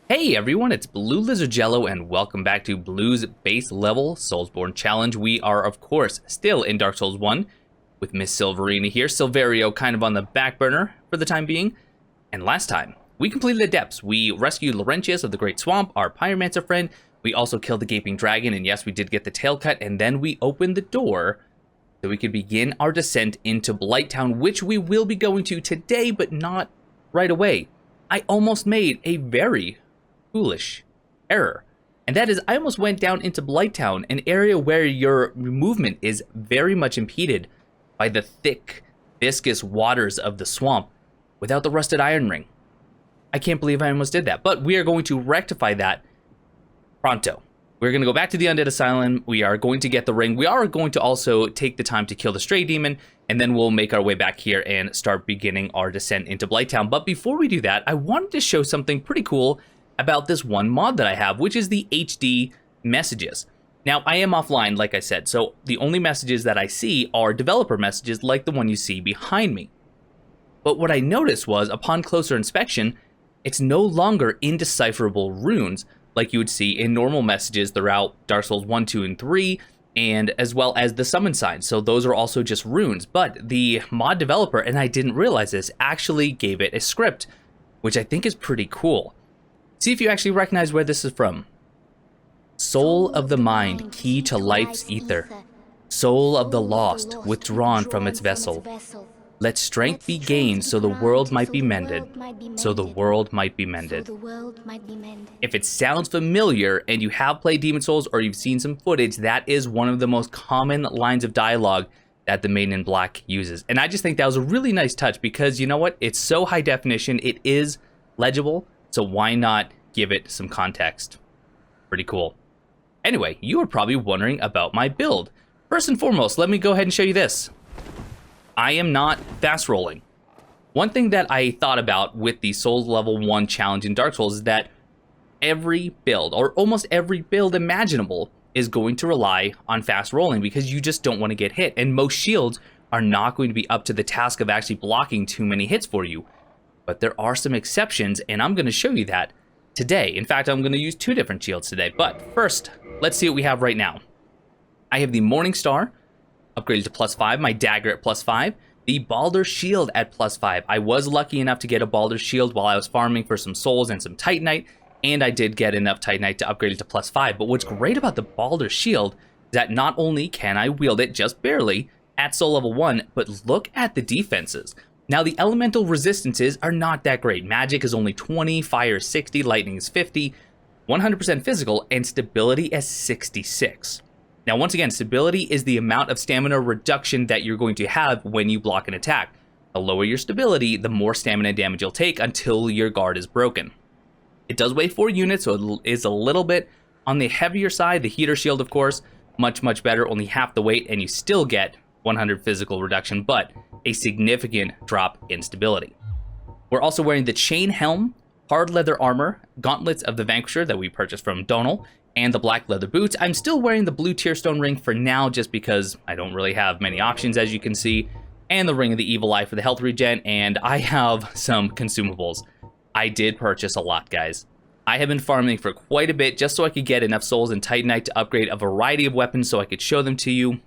Hey everyone, it's BlueLizardJello and welcome back to Blue's base level Soulsborne challenge. We are, of course, still in Dark Souls 1 with Miss Silverina here. Silverio kind of on the back burner for the time being. And last time, we completed the depths. We rescued Laurentius of the Great Swamp, our pyromancer friend. We also killed the Gaping Dragon, and yes, we did get the tail cut. And then we opened the door so we could begin our descent into Blighttown, which we will be going to today, but not right away. I almost made a very foolish error, and that is I almost went down into Blighttown, an area where your movement is very much impeded by the thick, viscous waters of the swamp without the rusted iron ring. I can't believe I almost did that, but we are going to rectify that pronto. We're going to go back to the Undead Asylum. We are going to get the ring. We are going to also take the time to kill the stray demon, and then we'll make our way back here and start beginning our descent into Blighttown. But before we do that, I wanted to show something pretty cool about this one mod that I have, which is the HD messages. Now, I am offline, like I said, so the only messages that I see are developer messages like the one you see behind me. But what I noticed was, upon closer inspection, it's no longer indecipherable runes like you would see in normal messages throughout Dark Souls 1, 2, and 3, and as well as the summon signs. So those are also just runes. But the mod developer, and I didn't realize this, actually gave it a script, which I think is pretty cool. See if you actually recognize where this is from. Soul of the mind, key to life's ether. Soul of the lost, withdrawn from its vessel. Let strength be gained so the world might be mended. So the world might be mended. If it sounds familiar and you have played Demon Souls or you've seen some footage, that is one of the most common lines of dialogue that the Maiden in Black uses. And I just think that was a really nice touch because, you know what? It's so high definition, it is legible. So why not give it some context? Pretty cool. Anyway, you are probably wondering about my build. First and foremost, let me go ahead and show you this. I am not fast rolling. One thing that I thought about with the Souls Level 1 challenge in Dark Souls is that every build, or almost every build imaginable, is going to rely on fast rolling because you just don't want to get hit. And most shields are not going to be up to the task of actually blocking too many hits for you. But there are some exceptions, and I'm going to show you that today. In fact, I'm going to use two different shields today. But first, let's see what we have right now. I have the Morning Star, upgraded to +5, my dagger at +5, the Balder Shield at +5. I was lucky enough to get a Balder Shield while I was farming for some souls and some Titanite, and I did get enough Titanite to upgrade it to +5. But what's great about the Balder Shield is that not only can I wield it just barely at Soul Level 1, but look at the defenses. Now, the elemental resistances are not that great. Magic is only 20, fire is 60, lightning is 50, 100% physical, and stability is 66. Now, once again, stability is the amount of stamina reduction that you're going to have when you block an attack. The lower your stability, the more stamina damage you'll take until your guard is broken. It does weigh 4 units, so it is a little bit on the heavier side. The heater shield, of course, much better, only half the weight, and you still get 100 physical reduction, but a significant drop in stability. We're also wearing the chain helm, hard leather armor, gauntlets of the Vanquisher that we purchased from Donal, and the black leather boots. I'm still wearing the blue tearstone ring for now just because I don't really have many options, as you can see, and the ring of the evil eye for the health regen, and I have some consumables. I did purchase a lot, guys. I have been farming for quite a bit just so I could get enough souls and Titanite to upgrade a variety of weapons so I could show them to you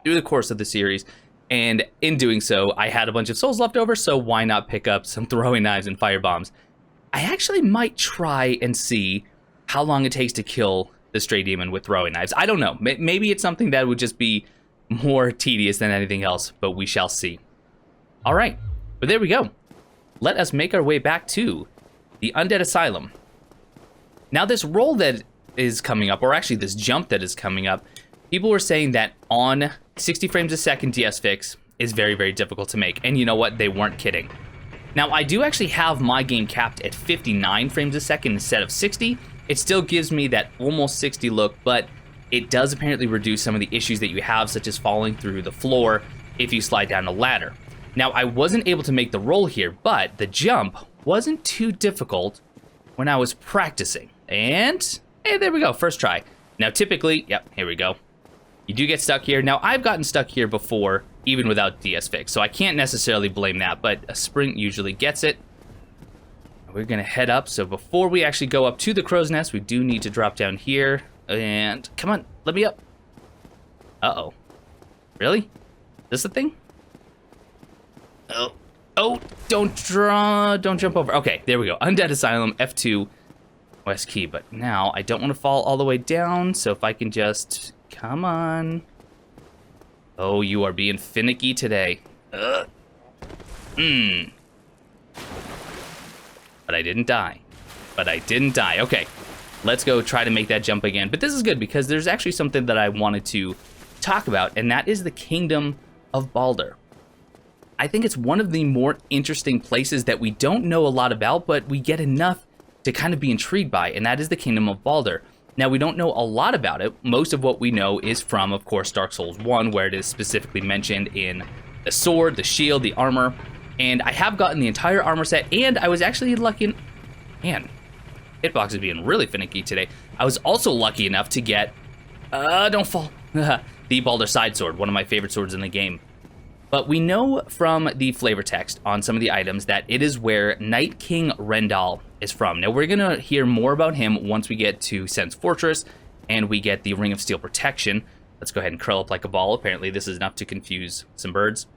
through the course of the series. And in doing so, I had a bunch of souls left over, so why not pick up some throwing knives and fire bombs? I actually might try and see how long it takes to kill the stray demon with throwing knives. I don't know. Maybe it's something that would just be more tedious than anything else, but we shall see. All right, but there we go. Let us make our way back to the Undead Asylum. Now, this roll that is coming up, or actually this jump that is coming up, people were saying that on 60 frames a second DS fix is very difficult to make. And you know what? They weren't kidding. Now, I do actually have my game capped at 59 frames a second instead of 60. It still gives me that almost 60 look, but it does apparently reduce some of the issues that you have, such as falling through the floor if you slide down a ladder. Now, I wasn't able to make the roll here, but the jump wasn't too difficult when I was practicing. And hey, there we go, first try. Now, typically, yep, here we go. You do get stuck here. Now, I've gotten stuck here before, even without DS fix, so I can't necessarily blame that, but a sprint usually gets it. We're gonna head up. So before we actually go up to the crow's nest, we do need to drop down here. And come on, let me up. Uh-oh. Really? This the thing? Oh, don't jump over. Okay, there we go. Undead Asylum, F2, West Key. But now I don't want to fall all the way down, so if I can just, come on. Oh, you are being finicky today. But I didn't die. Okay, let's go try to make that jump again. But this is good because there's actually something that I wanted to talk about, and that is the Kingdom of Baldur. I think it's one of the more interesting places that we don't know a lot about, but we get enough to kind of be intrigued by, and that is the Kingdom of Baldur. Now, we don't know a lot about it. Most of what we know is from, of course, Dark Souls 1, where it is specifically mentioned in the sword, the shield, the armor, and I have gotten the entire armor set, and I was actually lucky. Man, hitbox is being really finicky today. I was also lucky enough to get, don't fall, the Baldur side sword, one of my favorite swords in the game. But we know from the flavor text on some of the items that it is where Night King Rendal is from. Now, we're going to hear more about him once we get to Sen's Fortress and we get the Ring of Steel protection. Let's go ahead and curl up like a ball. Apparently, this is enough to confuse some birds.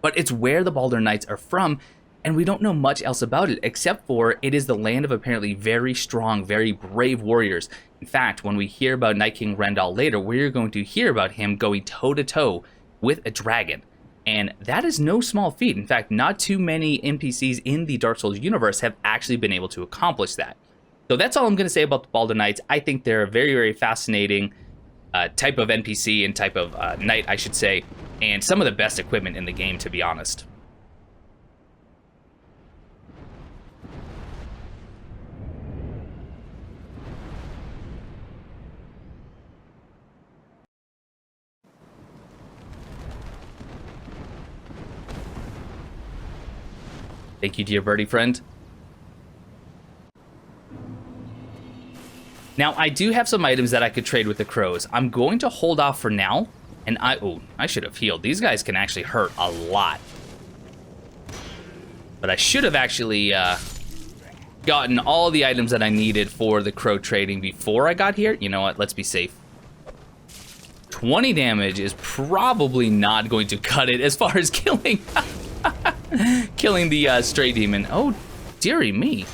But it's where the Baldur Knights are from, and we don't know much else about it, except for it is the land of apparently very strong, very brave warriors. In fact, when we hear about Night King Rendal later, we're going to hear about him going toe-to-toe with a dragon. And that is no small feat. In fact, not too many NPCs in the Dark Souls universe have actually been able to accomplish that. So that's all I'm going to say about the Baldur Knights. I think they're a very, very fascinating type of NPC and type of knight, I should say, and some of the best equipment in the game, to be honest. Thank you, dear birdie friend. Now, I do have some items that I could trade with the crows. I'm going to hold off for now, and I should have healed. These guys can actually hurt a lot. But I should have actually gotten all the items that I needed for the crow trading before I got here. You know what? Let's be safe. 20 damage is probably not going to cut it as far as killing... killing the stray demon. Oh, dearie me.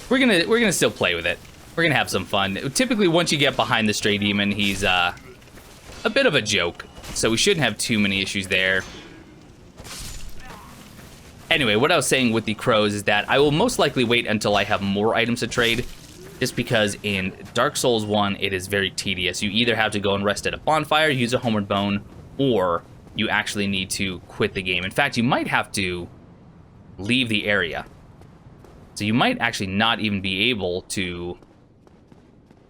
We're gonna still play with it. We're gonna have some fun. Typically, once you get behind the stray demon, he's a bit of a joke, so we shouldn't have too many issues there. Anyway, what I was saying with the crows is that I will most likely wait until I have more items to trade, just because in Dark Souls 1, it is very tedious. You either have to go and rest at a bonfire, use a homeward bone, or you actually need to quit the game. In fact, you might have to leave the area. So you might actually not even be able to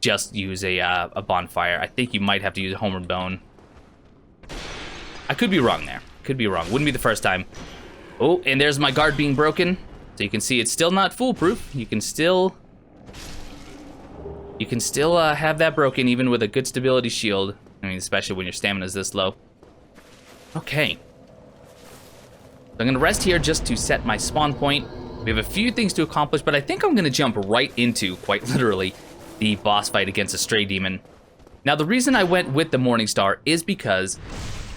just use a bonfire. I think you might have to use a homeward bone. I could be wrong there. Could be wrong. Wouldn't be the first time. Oh, and there's my guard being broken. So you can see it's still not foolproof. You can still have that broken even with a good stability shield. I mean, especially when your stamina is this low. Okay. So I'm going to rest here just to set my spawn point. We have a few things to accomplish, but I think I'm going to jump right into, quite literally, the boss fight against a stray demon. Now, the reason I went with the Morningstar is because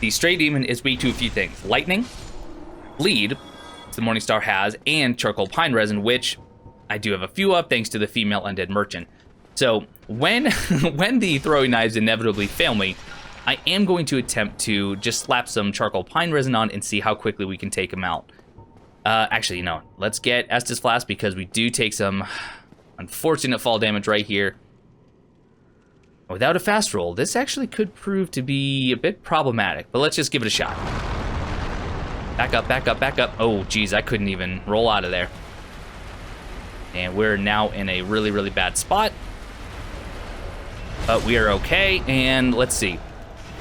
the stray demon is weak to a few things. Lightning, bleed, which the Morningstar has, and charcoal pine resin, which I do have a few of thanks to the female undead merchant. So when the throwing knives inevitably fail me, I am going to attempt to just slap some charcoal pine resin on and see how quickly we can take him out. Actually, no. Let's get Estus Flask because we do take some unfortunate fall damage right here. Without a fast roll, this actually could prove to be a bit problematic, but let's just give it a shot. Back up, back up, back up. Oh, geez, I couldn't even roll out of there. And we're now in a really, really bad spot. But we are okay, and let's see.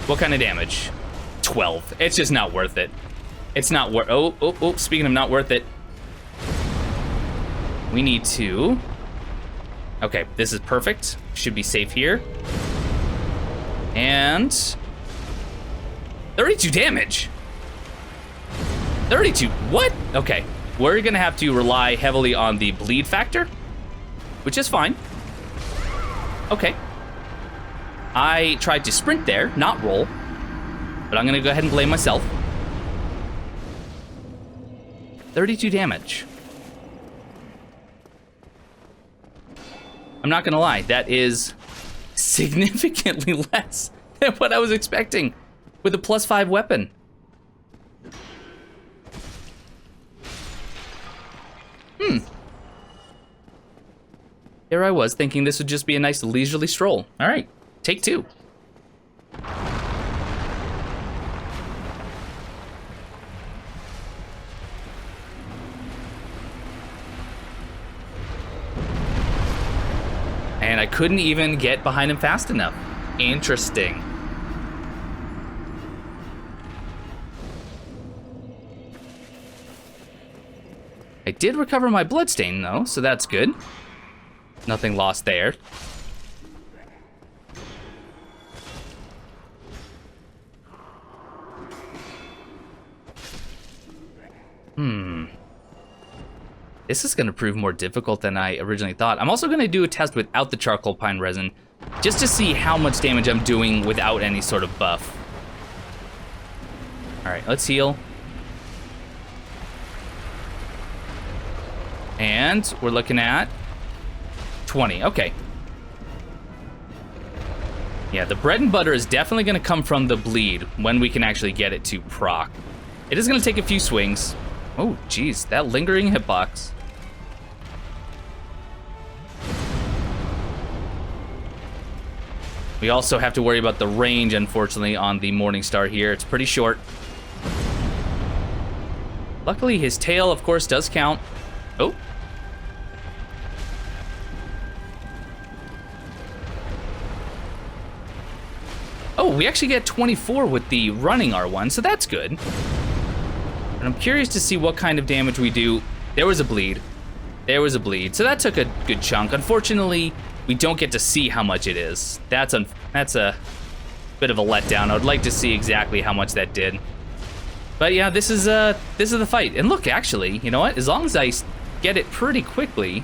What kind of damage? 12. It's just not worth it. It's not worth... Oh, speaking of not worth it. We need to... Okay, this is perfect. Should be safe here. And... 32 damage! 32... What? Okay. we're gonna have to rely heavily on the bleed factor, which is fine. Okay. I tried to sprint there, not roll, but I'm gonna go ahead and blame myself. 32 damage. I'm not gonna lie, that is significantly less than what I was expecting with a +5 weapon. Here I was thinking this would just be a nice leisurely stroll. All right, take 2. And I couldn't even get behind him fast enough. Interesting. I did recover my bloodstain though, so that's good. Nothing lost there. This is gonna prove more difficult than I originally thought. I'm also gonna do a test without the charcoal pine resin, just to see how much damage I'm doing without any sort of buff. All right, let's heal. And we're looking at 20, okay. Yeah, the bread and butter is definitely gonna come from the bleed when we can actually get it to proc. It is gonna take a few swings. Oh, geez, that lingering hitbox. We also have to worry about the range, unfortunately, on the Morningstar here. It's pretty short. Luckily, his tail, of course, does count. Oh. Oh, we actually get 24 with the running R1, so that's good. And I'm curious to see what kind of damage we do. There was a bleed. There was a bleed. So that took a good chunk. Unfortunately, we don't get to see how much it is. That's a bit of a letdown. I would like to see exactly how much that did. But yeah, this is the fight. And look, actually, you know what? As long as I get it pretty quickly,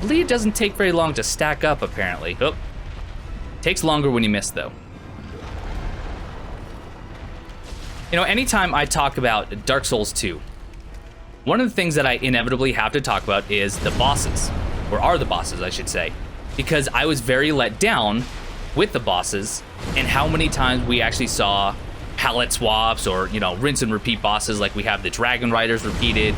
bleed doesn't take very long to stack up, apparently. Oh, takes longer when you miss, though. You know, anytime I talk about Dark Souls 2, one of the things that I inevitably have to talk about is the bosses, or are the bosses, I should say, because I was very let down with the bosses and how many times we actually saw palette swaps or, you know, rinse and repeat bosses. Like we have the Dragon Riders repeated,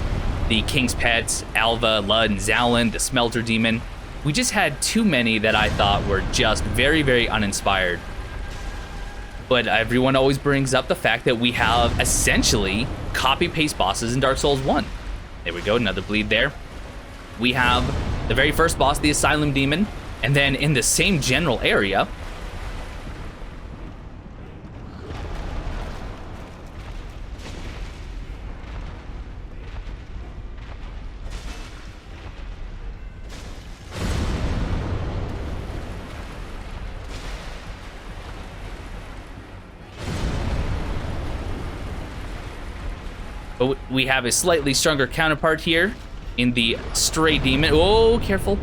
the King's Pets, Alva, Lud, and Zalin, the Smelter Demon. We just had too many that I thought were just very, very uninspired. But everyone always brings up the fact that we have essentially copy-paste bosses in Dark Souls 1. There we go, another bleed there. We have the very first boss, the Asylum Demon, and then in the same general area, but we have a slightly stronger counterpart here in the Stray Demon. Oh, careful.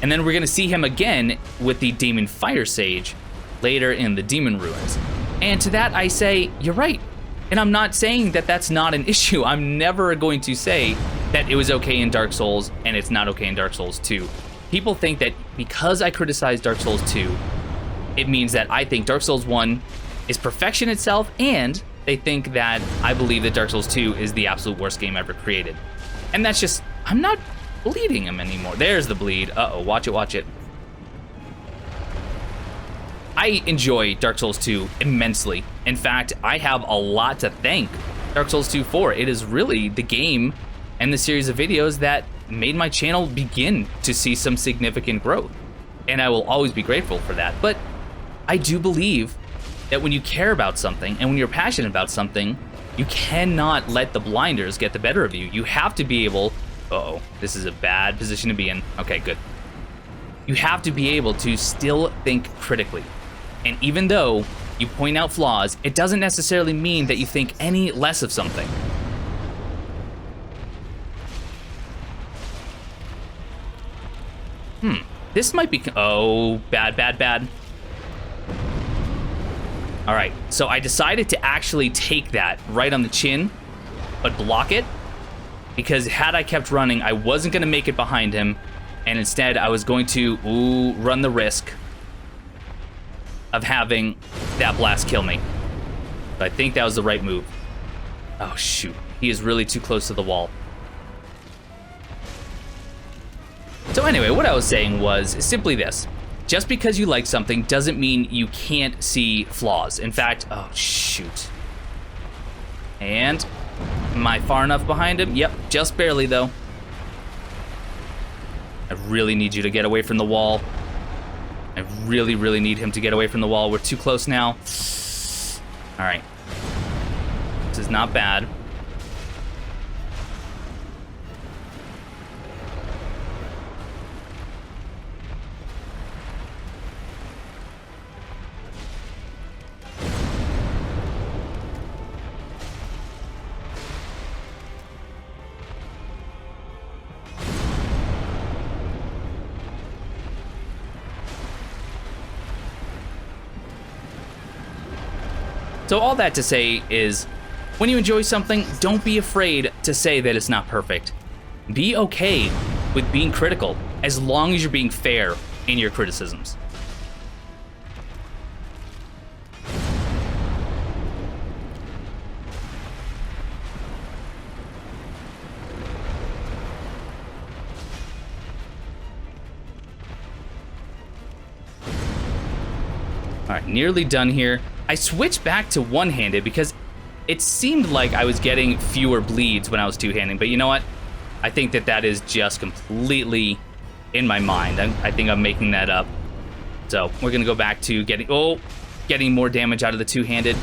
And then we're gonna see him again with the Demon Fire Sage later in the Demon Ruins. And to that I say, you're right. And I'm not saying that that's not an issue. I'm never going to say that it was okay in Dark Souls and it's not okay in Dark Souls 2. People think that because I criticize Dark Souls 2, it means that I think Dark Souls 1 is perfection itself, and they think that I believe that Dark Souls 2 is the absolute worst game ever created. And that's just, I'm not bleeding him anymore. There's the bleed. Uh-oh, watch it, watch it. I enjoy Dark Souls 2 immensely. In fact, I have a lot to thank Dark Souls 2 for. It is really the game and the series of videos that made my channel begin to see some significant growth. And I will always be grateful for that. But I do believe that when you care about something and when you're passionate about something, you cannot let the blinders get the better of you. You have to be able, uh-oh, this is a bad position to be in. Okay, good. You have to be able to still think critically. And even though you point out flaws, it doesn't necessarily mean that you think any less of something. This might be... Oh, bad, bad, bad. All right, so I decided to actually take that right on the chin, but block it, because had I kept running, I wasn't going to make it behind him, and instead I was going to run the risk of having that blast kill me. But I think that was the right move. Oh, shoot. He is really too close to the wall. So anyway, what I was saying was simply this. Just because you like something doesn't mean you can't see flaws. In fact, oh, shoot. And am I far enough behind him? Yep, just barely, though. I really need you to get away from the wall. I really, really need him to get away from the wall. We're too close now. All right. This is not bad. So all that to say is, when you enjoy something, don't be afraid to say that it's not perfect. Be okay with being critical, as long as you're being fair in your criticisms. All right, nearly done here. I switched back to one-handed because it seemed like I was getting fewer bleeds when I was two-handed, but you know what? I think that that is just completely in my mind. I think I'm making that up. So we're gonna go back to getting more damage out of the two-handed.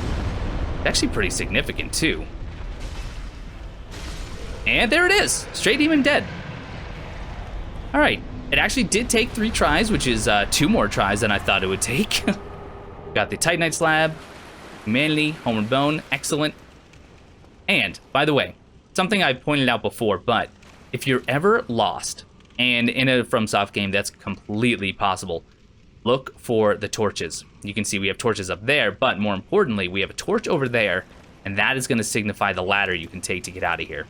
Actually pretty significant too. And there it is, straight demon dead. All right, it actually did take 3 tries, which is 2 more tries than I thought it would take. Got the Titanite slab, manly, homeward bone, excellent. And, by the way, something I've pointed out before, but if you're ever lost, and in a FromSoft game that's completely possible, look for the torches. You can see we have torches up there, but more importantly, we have a torch over there, and that is going to signify the ladder you can take to get out of here.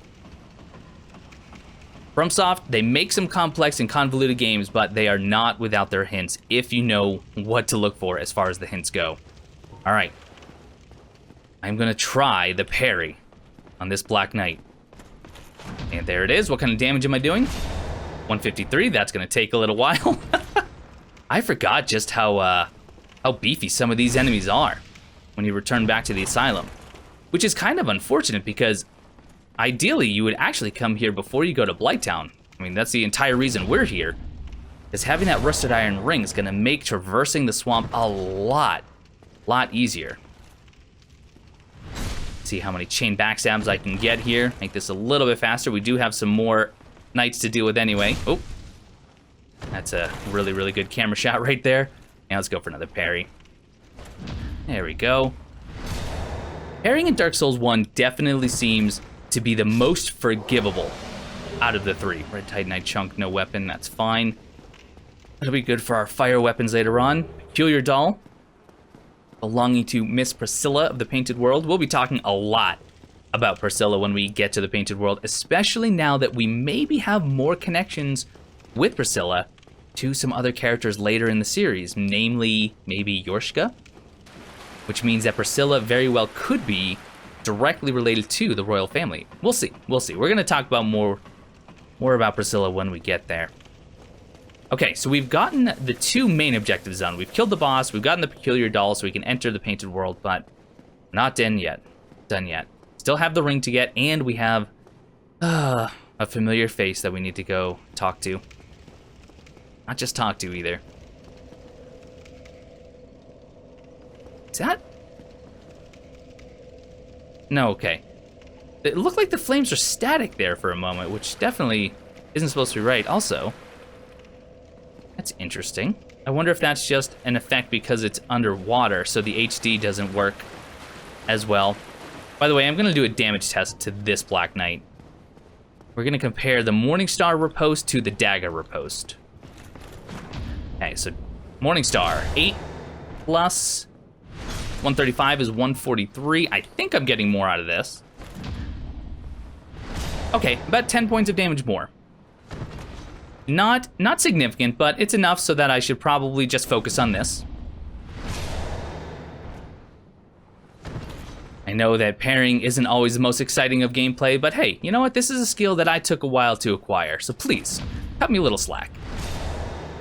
FromSoft, they make some complex and convoluted games, but they are not without their hints if you know what to look for as far as the hints go. All right. I'm going to try the parry on this Black Knight. And there it is. What kind of damage am I doing? 153. That's going to take a little while. I forgot just how beefy some of these enemies are when you return back to the Asylum, which is kind of unfortunate because ideally, you would actually come here before you go to Blighttown. I mean, that's the entire reason we're here. Is having that rusted iron ring is going to make traversing the swamp a lot easier. See how many chain backstabs I can get here. Make this a little bit faster. We do have some more knights to deal with anyway. Oh, that's a really, really good camera shot right there. Now let's go for another parry. There we go. Parrying in Dark Souls 1 definitely seems to be the most forgivable out of the 3. Red Titanite chunk, no weapon, that's fine. That'll be good for our fire weapons later on. Peculiar doll, belonging to Miss Priscilla of the Painted World. We'll be talking a lot about Priscilla when we get to the Painted World, especially now that we maybe have more connections with Priscilla to some other characters later in the series, namely maybe Yorshka, which means that Priscilla very well could be directly related to the royal family. We'll see. We'll see. We're going to talk about more about Priscilla when we get there. Okay, so we've gotten the 2 main objectives done. We've killed the boss, we've gotten the peculiar doll so we can enter the Painted World, but not done yet. Still have the ring to get, and we have a familiar face that we need to go talk to. Not just talk to either. Is that? No, okay. It looked like the flames are static there for a moment, which definitely isn't supposed to be right. Also, that's interesting. I wonder if that's just an effect because it's underwater, so the HD doesn't work as well. By the way, I'm going to do a damage test to this Black Knight. We're going to compare the Morningstar riposte to the Dagger riposte. Okay, so Morningstar, 8 plus 135 is 143. I think I'm getting more out of this. Okay, about 10 points of damage more. Not significant, but it's enough so that I should probably just focus on this. I know that pairing isn't always the most exciting of gameplay, but hey, you know what? This is a skill that I took a while to acquire, so please, cut me a little slack.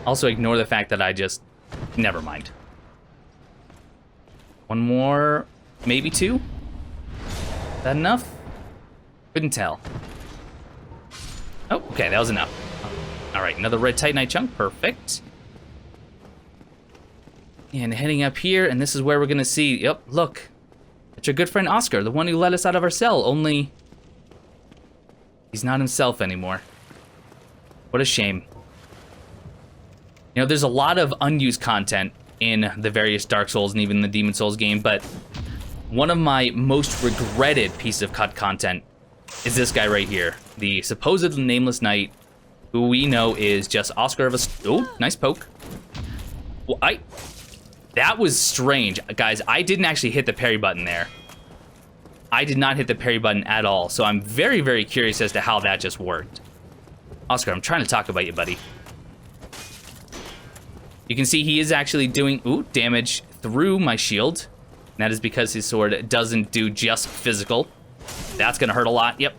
Also, ignore the fact that I just... Never mind. One more, maybe 2? Is that enough? Couldn't tell. Oh, okay, that was enough. All right, another red Titanite chunk, perfect. And heading up here, and this is where we're gonna see, yep, look. It's your good friend Oscar, the one who let us out of our cell, only he's not himself anymore. What a shame. You know, there's a lot of unused content in the various Dark Souls and even the Demon Souls game, but one of my most regretted pieces of cut content is this guy right here, the supposed nameless knight, who we know is just Oscar of a... Oh, nice poke. Well, that was strange. Guys, I didn't actually hit the parry button there. I did not hit the parry button at all, so I'm very, very curious as to how that just worked. Oscar, I'm trying to talk about you, buddy. You can see he is actually doing, damage through my shield. And that is because his sword doesn't do just physical. That's gonna hurt a lot, yep.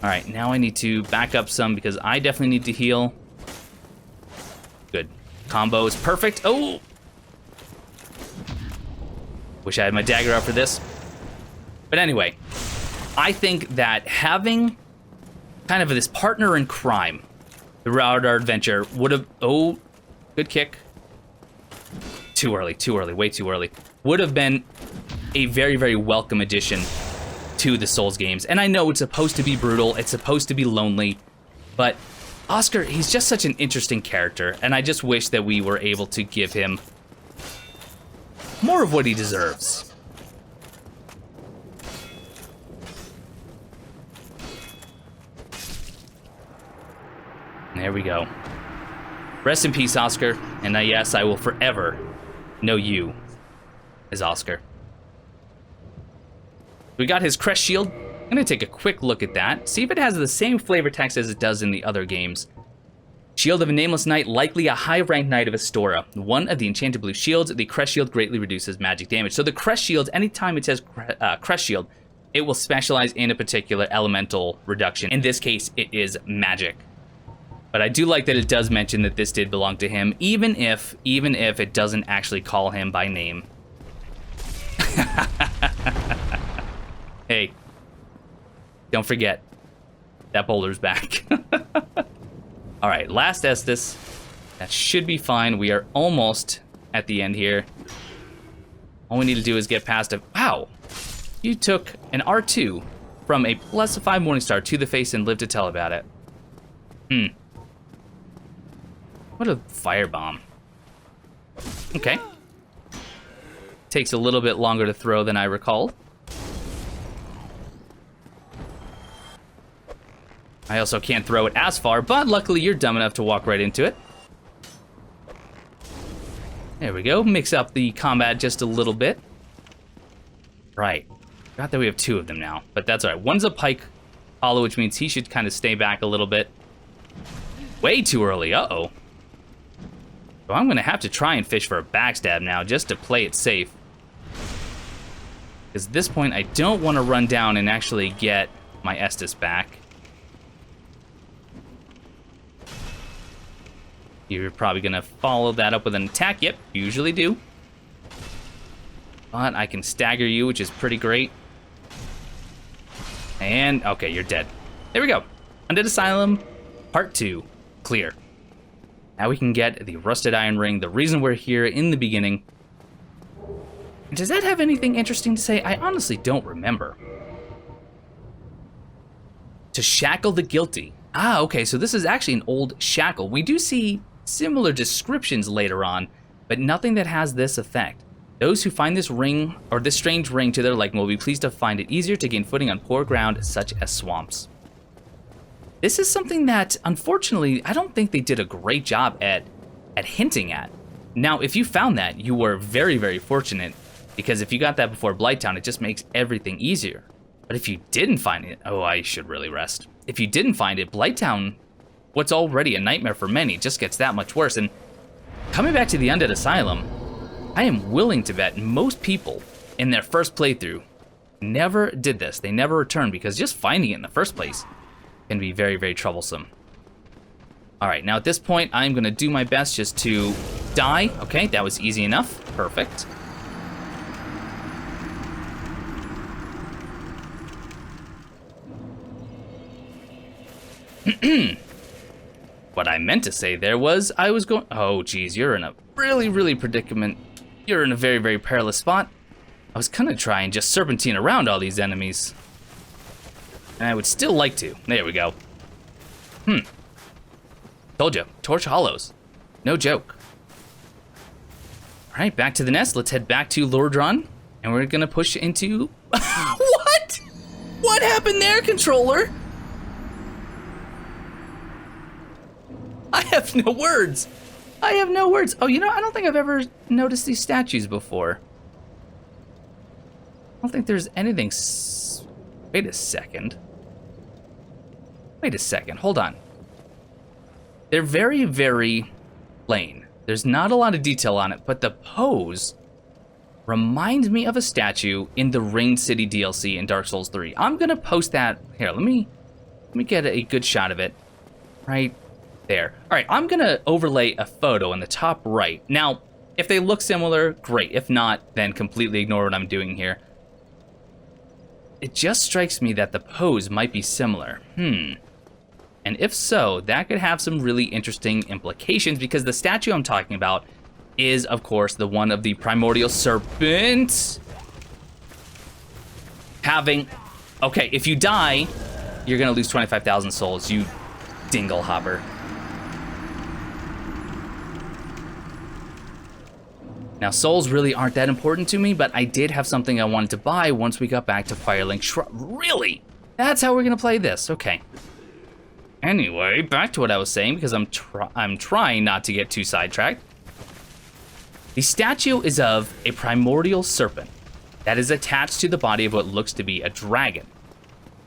All right, now I need to back up some because I definitely need to heal. Good. Combo is perfect. Oh! Wish I had my dagger out for this. But anyway, I think that having kind of this partner in crime throughout our adventure would have... Oh, good kick. Too early, way too early. Would have been a very, very welcome addition to the Souls games. And I know it's supposed to be brutal, it's supposed to be lonely, but Oscar, he's just such an interesting character, and I just wish that we were able to give him more of what he deserves. There we go. Rest in peace, Oscar, and yes, I will forever know you as Oscar. We got his crest shield. I'm gonna take a quick look at that, see if it has the same flavor text as it does in the other games. Shield of a Nameless Knight, likely a high-ranked Knight of Astora. One of the enchanted blue shields, the crest shield greatly reduces magic damage. So the crest shield, anytime it says crest shield, it will specialize in a particular elemental reduction. In this case, it is magic. But I do like that it does mention that this did belong to him, even if it doesn't actually call him by name. Hey, don't forget, that boulder's back. All right, last Estus. That should be fine. We are almost at the end here. All we need to do is get past it. Wow, you took an R2 from a +5 Morningstar to the face and lived to tell about it. What a firebomb. Okay. Takes a little bit longer to throw than I recalled. I also can't throw it as far, but luckily you're dumb enough to walk right into it. There we go. Mix up the combat just a little bit. Right. Forgot that we have 2 of them now, but that's all right. One's a pike hollow, which means he should kind of stay back a little bit. Way too early. Uh-oh. So I'm going to have to try and fish for a backstab now just to play it safe. Because at this point, I don't want to run down and actually get my Estus back. You're probably going to follow that up with an attack. Yep, usually do. But I can stagger you, which is pretty great. And, okay, you're dead. There we go. Undead Asylum, Part 2. Clear. Now we can get the Rusted Iron Ring, the reason we're here in the beginning. Does that have anything interesting to say? I honestly don't remember. To shackle the guilty. Ah, okay, so this is actually an old shackle. We do see similar descriptions later on, but nothing that has this effect. Those who find this ring, or this strange ring to their liking, will be pleased to find it easier to gain footing on poor ground, such as swamps. This is something that, unfortunately, I don't think they did a great job at at hinting at. Now, if you found that, you were very, very fortunate, because if you got that before Blighttown, it just makes everything easier. But if you didn't find it, oh, I should really rest. If you didn't find it, Blighttown, what's already a nightmare for many, just gets that much worse. And coming back to the Undead Asylum, I am willing to bet most people in their first playthrough never did this. They never returned, because just finding it in the first place can be very, very troublesome. All right, now at this point, I'm gonna do my best just to die. Okay, that was easy enough. Perfect. What I meant to say there was I was going... Oh, geez, you're in a really, really predicament. You're in a very, very perilous spot. I was gonna try and just serpentine around all these enemies. And I would still like to. There we go. Told you, torch hollows. No joke. All right, back to the nest. Let's head back to Lordran, and we're gonna push into... What? What happened there, controller? I have no words. I have no words. Oh, you know, I don't think I've ever noticed these statues before. I don't think there's anything... Wait a second. Wait a second, hold on. They're very, very plain. There's not a lot of detail on it, but the pose reminds me of a statue in the Ring City DLC in Dark Souls 3. I'm gonna post that. Here, let me get a good shot of it. Right there. All right, I'm gonna overlay a photo in the top right. Now, if they look similar, great. If not, then completely ignore what I'm doing here. It just strikes me that the pose might be similar. And if so, that could have some really interesting implications, because the statue I'm talking about is, of course, the one of the primordial serpent. Okay, if you die, you're gonna lose 25,000 souls, you dingle hopper. Now, souls really aren't that important to me, but I did have something I wanted to buy once we got back to firelink. Really? That's how we're gonna play this? Okay. Anyway, back to what I was saying, because I'm trying not to get too sidetracked. The statue is of a primordial serpent that is attached to the body of what looks to be a dragon.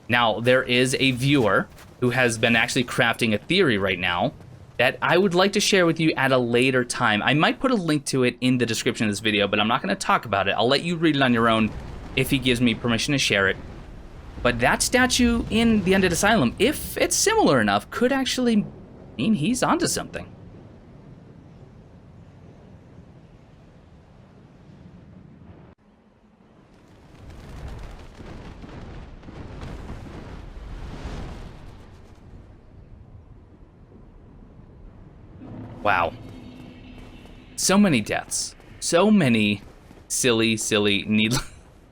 Now, there is a viewer who has been actually crafting a theory right now that I would like to share with you at a later time. I might put a link to it in the description of this video, but I'm not going to talk about it. I'll let you read it on your own if he gives me permission to share it. But that statue in the Undead Asylum, if it's similar enough, could actually mean he's onto something. Wow. So many deaths. So many silly,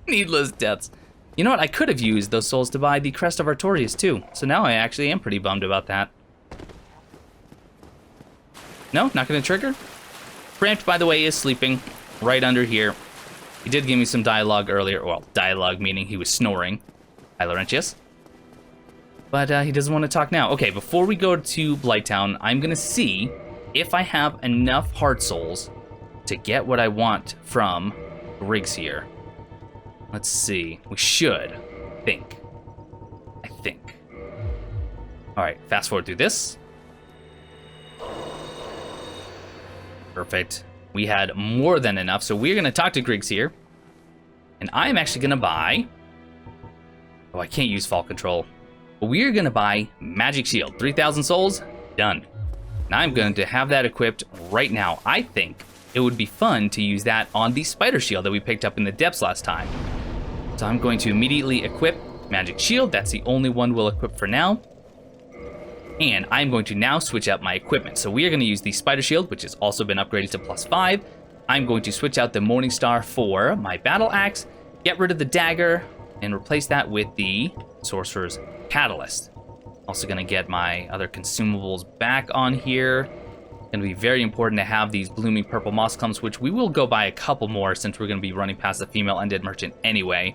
needless deaths. You know what? I could have used those souls to buy the Crest of Artorias too. So now I actually am pretty bummed about that. No, not gonna trigger? Cramped, by the way, is sleeping right under here. He did give me some dialogue earlier. Well, dialogue meaning he was snoring. Hi, Laurentius. But he doesn't want to talk now. Okay, before we go to Blighttown, I'm gonna see if I have enough heart souls to get what I want from Griggs here. Let's see. We should. I think. All right, fast forward through this. Perfect. We had more than enough, so we're gonna talk to Griggs here. And I'm actually gonna buy... Oh, I can't use fall control. But we're gonna buy Magic Shield. 3,000 souls, done. Now I'm going to have that equipped right now. I think it would be fun to use that on the spider shield that we picked up in the depths last time. So I'm going to immediately equip Magic Shield. That's the only one we'll equip for now. And I'm going to now switch out my equipment. So we are going to use the spider shield, which has also been upgraded to +5. I'm going to switch out the Morning Star for my battle axe, get rid of the dagger, and replace that with the Sorcerer's Catalyst. Also gonna get my other consumables back on here. Gonna be very important to have these blooming purple moss clumps, which we will go buy a couple more since we're gonna be running past the female undead merchant anyway.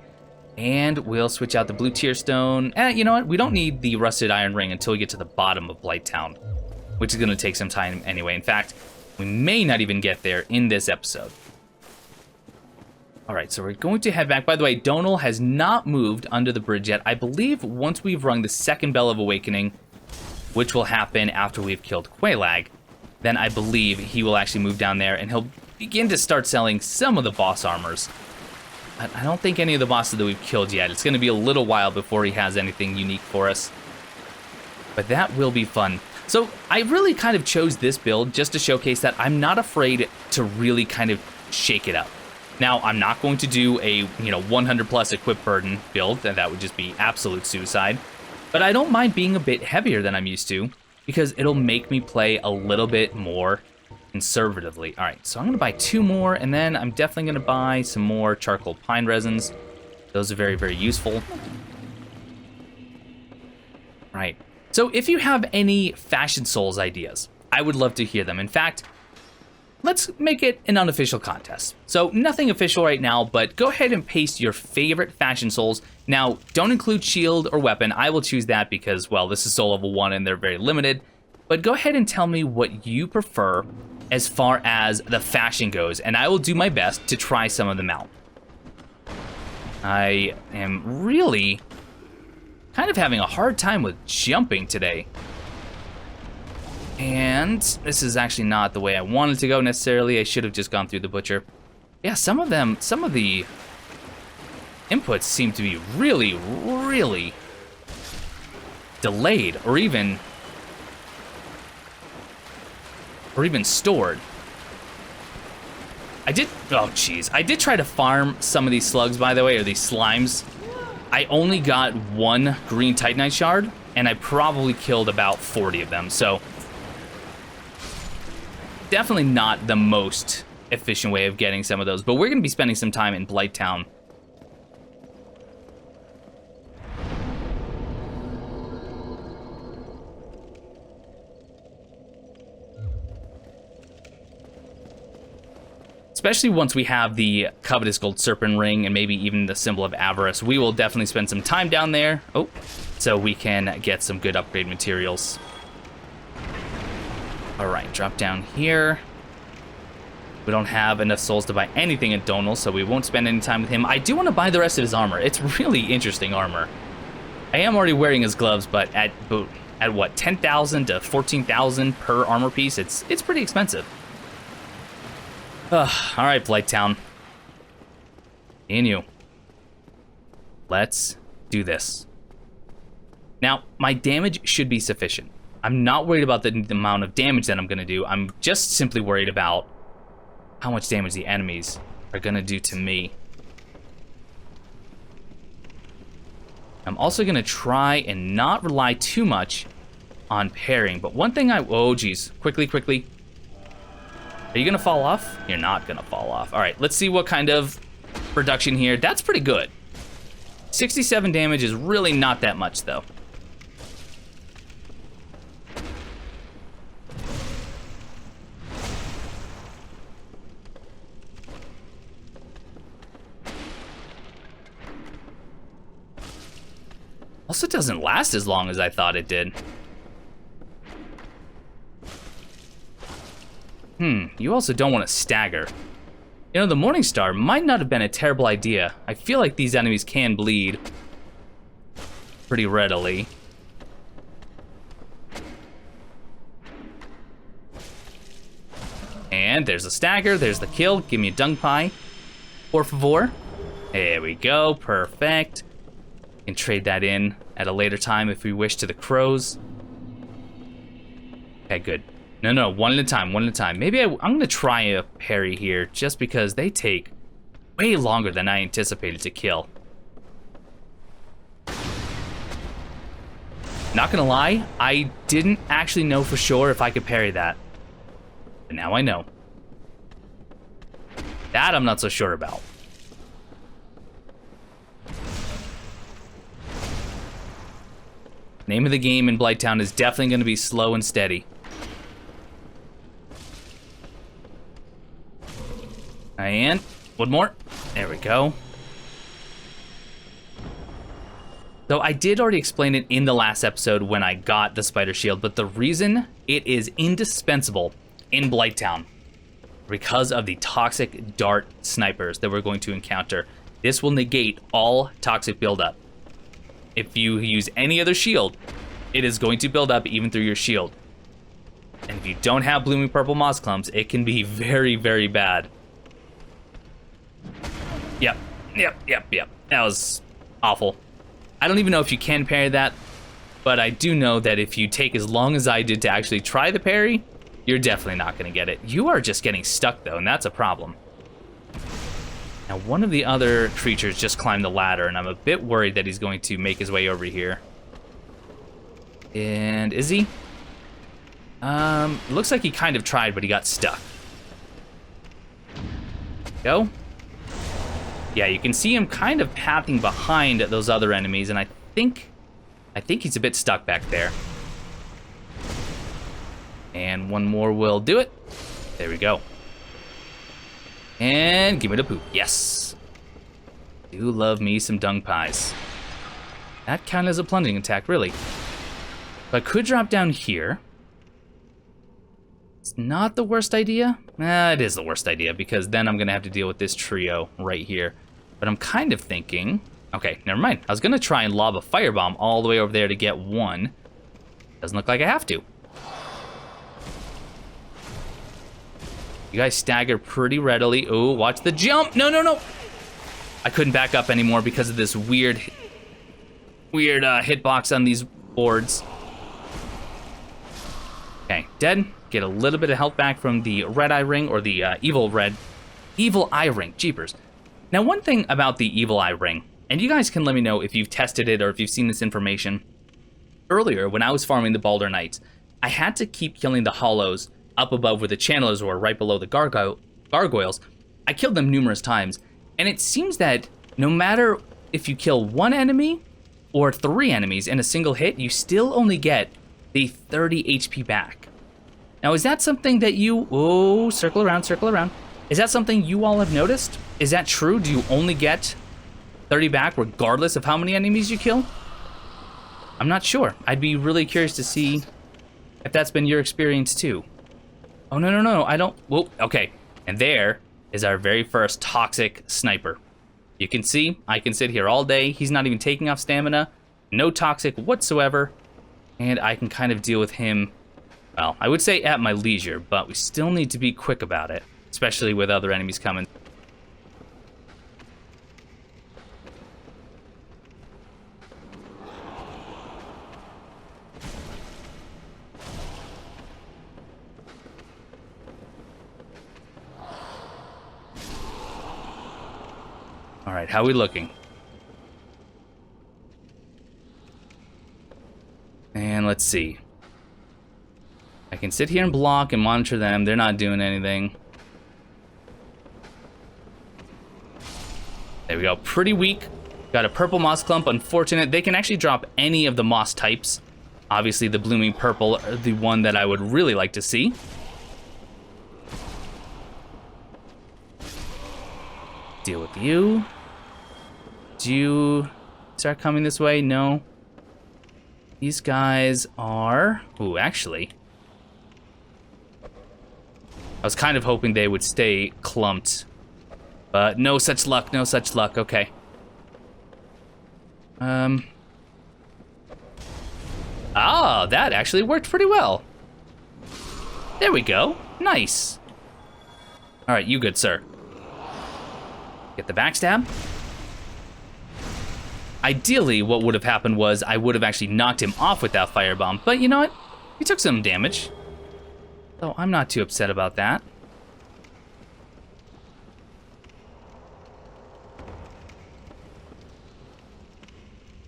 And we'll switch out the blue tier stone. You know what? We don't need the rusted iron ring until we get to the bottom of Blighttown, which is gonna take some time anyway. In fact, We may not even get there in this episode. Alright, so we're going to head back. By the way, Donal has not moved under the bridge yet. I believe once we've rung the second Bell of Awakening, which will happen after we've killed Quelaag, then I believe he will actually move down there and he'll begin to start selling some of the boss armors. But I don't think any of the bosses that we've killed yet. It's going to be a little while before he has anything unique for us. But that will be fun. So I really kind of chose this build just to showcase that I'm not afraid to really kind of shake it up. Now, I'm not going to do a 100 plus equip burden build, and that would just be absolute suicide. But I don't mind being a bit heavier than I'm used to, because it'll make me play a little bit more conservatively. All right, so I'm going to buy 2 more, and then I'm definitely going to buy some more charcoal pine resins. Those are very, very useful. Right. So if you have any Fashion Souls ideas, I would love to hear them. In fact, let's make it an unofficial contest. So nothing official right now, but go ahead and paste your favorite Fashion Souls. Now, don't include shield or weapon. I will choose that because, well, this is Soul Level 1 and they're very limited. But go ahead and tell me what you prefer as far as the fashion goes, and I will do my best to try some of them out. I am really kind of having a hard time with jumping today. And this is actually not the way I wanted to go necessarily. I should have just gone through the butcher. Yeah, some of the inputs seem to be really, really delayed or even stored. I did try to farm some of these slugs, by the way, or these slimes. I only got 1 green Titanite shard, and I probably killed about 40 of them, so definitely not the most efficient way of getting some of those, but we're going to be spending some time in Blighttown. Especially once we have the Covetous Gold Serpent Ring and maybe even the Symbol of Avarice, we will definitely spend some time down there. Oh, so we can get some good upgrade materials. All right, drop down here. We don't have enough souls to buy anything at Donal, so we won't spend any time with him. I do want to buy the rest of his armor. It's really interesting armor. I am already wearing his gloves, but at what, 10,000 to 14,000 per armor piece? It's pretty expensive. All right, Blighttown. And you. Let's do this. Now, my damage should be sufficient. I'm not worried about the amount of damage that I'm going to do. I'm just simply worried about how much damage the enemies are going to do to me. I'm also going to try and not rely too much on parrying. But one thing oh, geez. Quickly. Are you going to fall off? You're not going to fall off. All right, let's see what kind of production here. That's pretty good. 67 damage is really not that much, though. Also doesn't last as long as I thought it did. You also don't want to stagger. You know, the Morning Star might not have been a terrible idea. I feel like these enemies can bleed pretty readily. And there's a stagger, there's the kill. Give me a dung pie, por favor. There we go, perfect. Can trade that in at a later time if we wish to the crows. Okay, good. No, one at a time. Maybe I'm going to try a parry here just because they take way longer than I anticipated to kill. Not going to lie, I didn't actually know for sure if I could parry that. But now I know. That I'm not so sure about. Name of the game in Blighttown is definitely going to be slow and steady. And one more. There we go. So I did already explain it in the last episode when I got the spider shield, but the reason it is indispensable in Blighttown because of the toxic dart snipers that we're going to encounter. This will negate all toxic buildup. If you use any other shield, it is going to build up even through your shield. And if you don't have blooming purple moss clumps, it can be very, very bad. Yep. That was awful. I don't even know if you can parry that, but I do know that if you take as long as I did to actually try the parry, you're definitely not going to get it. You are just getting stuck, though, and that's a problem. Now, one of the other creatures just climbed the ladder, and I'm a bit worried that he's going to make his way over here. And is he? Looks like he kind of tried, but he got stuck. Go. Yeah, you can see him kind of pathing behind those other enemies, and I think he's a bit stuck back there. And one more will do it. There we go. And give me the poop. Yes. Do love me some dung pies. That counted as a plunging attack, really. But I could drop down here. It's not the worst idea. It is the worst idea, because then I'm going to have to deal with this trio right here. But I'm kind of thinking... Okay, never mind. I was going to try and lob a firebomb all the way over there to get one. Doesn't look like I have to. You guys stagger pretty readily. Oh, watch the jump. No. I couldn't back up anymore because of this weird hitbox on these boards. Okay, dead. Get a little bit of health back from the red eye ring, or the evil eye ring. Jeepers. Now, one thing about the evil eye ring, and you guys can let me know if you've tested it or if you've seen this information. Earlier, when I was farming the Balder Knights, I had to keep killing the hollows up above where the channelers were, right below the gargoyles. I killed them numerous times, and it seems that no matter if you kill one enemy or 3 enemies in a single hit, you still only get the 30 HP back. Now, is that something that you... Oh, circle around. Is that something you all have noticed? Is that true? Do you only get 30 back regardless of how many enemies you kill? I'm not sure. I'd be really curious to see if that's been your experience too. Oh, no, I don't... Whoa, okay. And there is our very first toxic sniper. You can see, I can sit here all day. He's not even taking off stamina. No toxic whatsoever. And I can kind of deal with him, well, I would say at my leisure, but we still need to be quick about it, especially with other enemies coming. All right, how are we looking? And let's see. I can sit here and block and monitor them. They're not doing anything. There we go. Pretty weak. Got a purple moss clump. Unfortunate. They can actually drop any of the moss types. Obviously, the blooming purple are the one that I would really like to see. Deal with you. Do you start coming this way? No. These guys are... Ooh, actually. I was kind of hoping they would stay clumped. But no such luck, no such luck. Okay. Ah, that actually worked pretty well. There we go. Nice. All right, you good, sir. Get the backstab. Ideally, what would have happened was I would have actually knocked him off with that firebomb. But you know what? He took some damage. So I'm not too upset about that.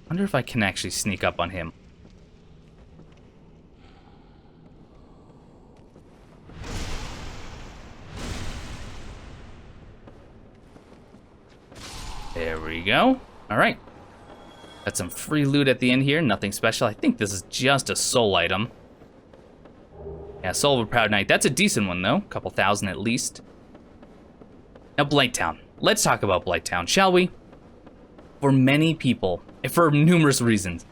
Wonder if I can actually sneak up on him. There we go. All right. Got some free loot at the end here. Nothing special. I think this is just a soul item. Yeah, Soul of a Proud Knight. That's a decent one, though. A couple thousand at least. Now, Blighttown. Let's talk about Blighttown, shall we? For many people, and for numerous reasons,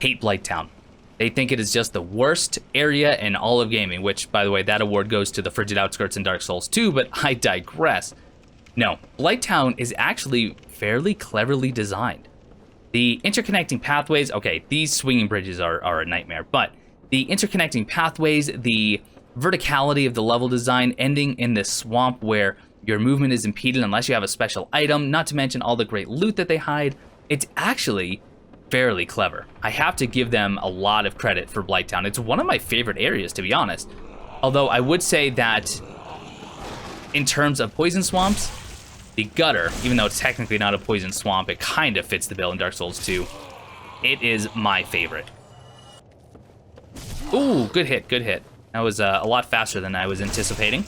hate Blighttown. They think it is just the worst area in all of gaming, which, by the way, that award goes to the Frigid Outskirts in Dark Souls 2, but I digress. No, Blighttown is actually fairly cleverly designed. The interconnecting pathways, okay, these swinging bridges are a nightmare, but the interconnecting pathways, the verticality of the level design, ending in this swamp where your movement is impeded unless you have a special item, not to mention all the great loot that they hide, it's actually fairly clever. I have to give them a lot of credit for Blighttown. It's one of my favorite areas, to be honest. Although I would say that in terms of poison swamps, the gutter, even though it's technically not a poison swamp, it kind of fits the bill in Dark Souls 2. It is my favorite. Ooh, good hit, good hit. That was a lot faster than I was anticipating.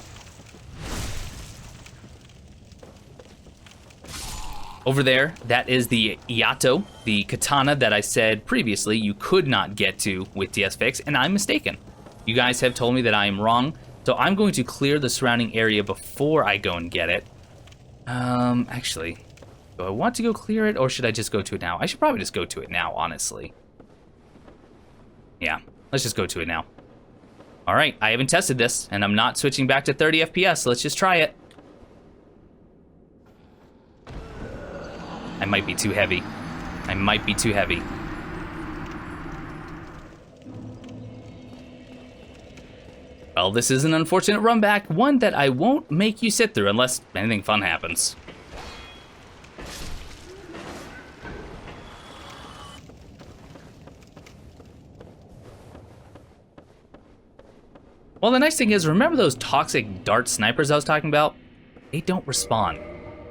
Over there, that is the Iato, the katana that I said previously you could not get to with DS Fix, and I'm mistaken. You guys have told me that I am wrong, so I'm going to clear the surrounding area before I go and get it. Actually, do I want to go clear it, or should I just go to it now? I should probably just go to it now, honestly. Yeah, let's just go to it now. All right, I haven't tested this, and I'm not switching back to 30 FPS, so let's just try it. I might be too heavy. I might be too heavy. Well, this is an unfortunate run back, one that I won't make you sit through unless anything fun happens. Well, the nice thing is, remember those toxic dart snipers I was talking about? They don't respawn.